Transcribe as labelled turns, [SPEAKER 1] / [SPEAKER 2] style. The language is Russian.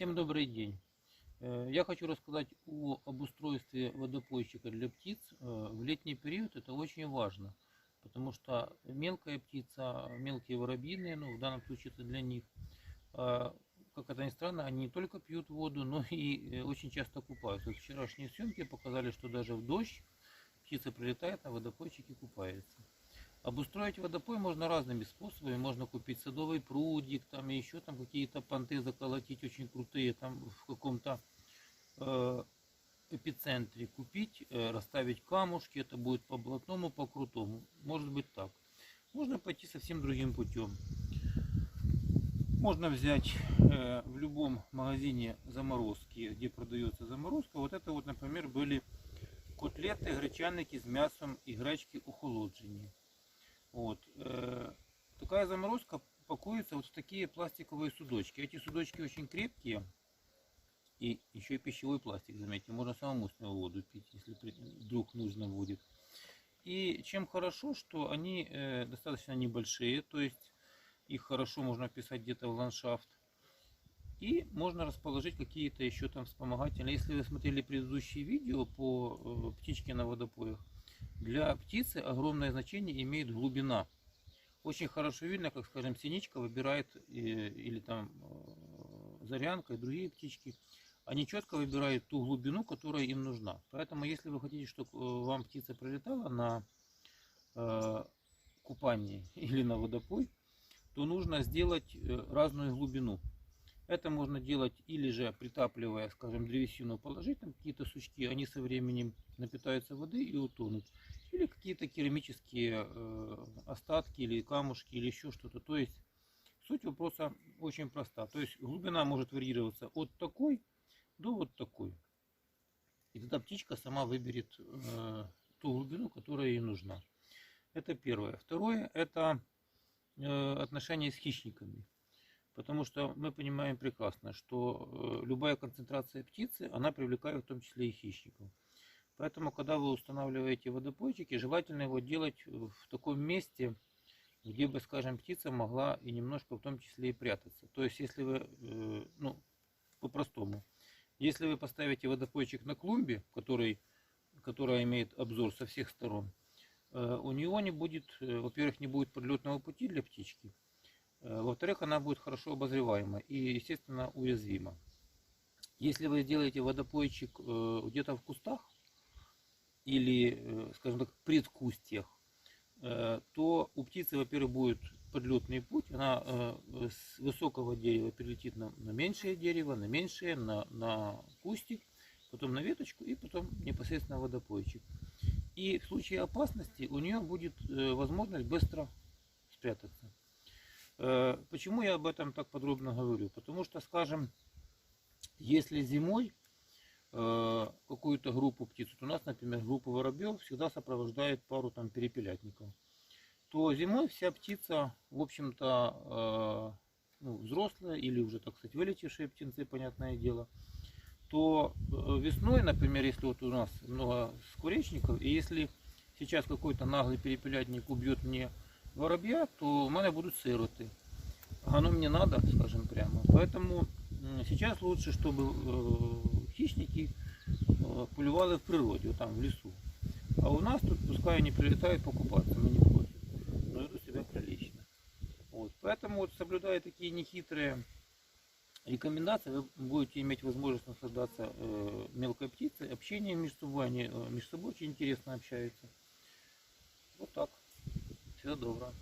[SPEAKER 1] Всем добрый день. Я хочу рассказать об устройстве водопойщика для птиц. В летний период это очень важно, потому что мелкая птица, мелкие воробьиные, в данном случае это для них, как это ни странно, они не только пьют воду, но и очень часто купаются. Вот вчерашние съемки показали, что даже в дождь птица прилетает на водопойчик и купается. Обустроить водопой можно разными способами. Можно купить садовый прудик, там и еще там какие-то понты заколотить очень крутые, там в каком-то эпицентре купить, расставить камушки, это будет по блатному, по крутому. Может быть так. Можно пойти совсем другим путем. Можно взять в любом магазине заморозки, где продается заморозка. Вот это вот, например, были котлеты, гречаники с мясом и гречки охолоджені. Вот. Такая заморозка пакуется вот в такие пластиковые судочки. Эти судочки очень крепкие. И еще и пищевой пластик, заметьте. Можно самому с него воду пить, если вдруг нужно будет. И чем хорошо, что они достаточно небольшие. То есть их хорошо можно вписать где-то в ландшафт. И можно расположить какие-то еще там вспомогательные. Если вы смотрели предыдущие видео по птичке на водопоях, для птицы огромное значение имеет глубина. Очень хорошо видно, как, скажем, синичка выбирает, или там зарянка и другие птички. Они четко выбирают ту глубину, которая им нужна. Поэтому, если вы хотите, чтобы вам птица прилетала на купание или на водопой, то нужно сделать разную глубину. Это можно делать или же притапливая, скажем, древесину, положить там какие-то сучки, они со временем напитаются воды и утонут. Или какие-то керамические остатки, или камушки, или еще что-то. То есть суть вопроса очень проста. То есть глубина может варьироваться от такой до вот такой. И тогда птичка сама выберет ту глубину, которая ей нужна. Это первое. Второе, это отношения с хищниками. Потому что мы понимаем прекрасно, что любая концентрация птицы, она привлекает в том числе и хищников. Поэтому, когда вы устанавливаете водопойчики, желательно его делать в таком месте, где бы, скажем, птица могла и немножко в том числе и прятаться. То есть, если вы, по-простому, если вы поставите водопойчик на клумбе, которая имеет обзор со всех сторон, у него не будет, во-первых, не будет подлетного пути для птички. Во-вторых, она будет хорошо обозреваема и, естественно, уязвима. Если вы сделаете водопойчик где-то в кустах или, скажем так, в предкустьях, то у птицы, во-первых, будет подлетный путь. Она с высокого дерева перелетит на меньшее дерево, на меньшее, на кустик, потом на веточку и потом непосредственно водопойчик. И в случае опасности у нее будет возможность быстро спрятаться. Почему я об этом так подробно говорю? Потому что, скажем, если зимой какую-то группу птиц, у нас, например, группа воробьев всегда сопровождает пару там перепелятников, то зимой вся птица, в общем-то, взрослая или уже, так сказать, вылетевшие птенцы, понятное дело, то весной, например, если вот у нас много скворечников, и если сейчас какой-то наглый перепелятник убьет мне воробья, то у меня будут сироты. Оно мне надо, скажем прямо. Поэтому сейчас лучше, чтобы хищники полювали в природе, вот там в лесу. А у нас тут пускай они прилетают покупаться, мы не против. Но ведут себя прилично. Вот. Поэтому вот, соблюдая такие нехитрые рекомендации, вы будете иметь возможность наслаждаться мелкой птицей, общением между собой. Они между собой очень интересно общаются. Вот так. Всего доброго.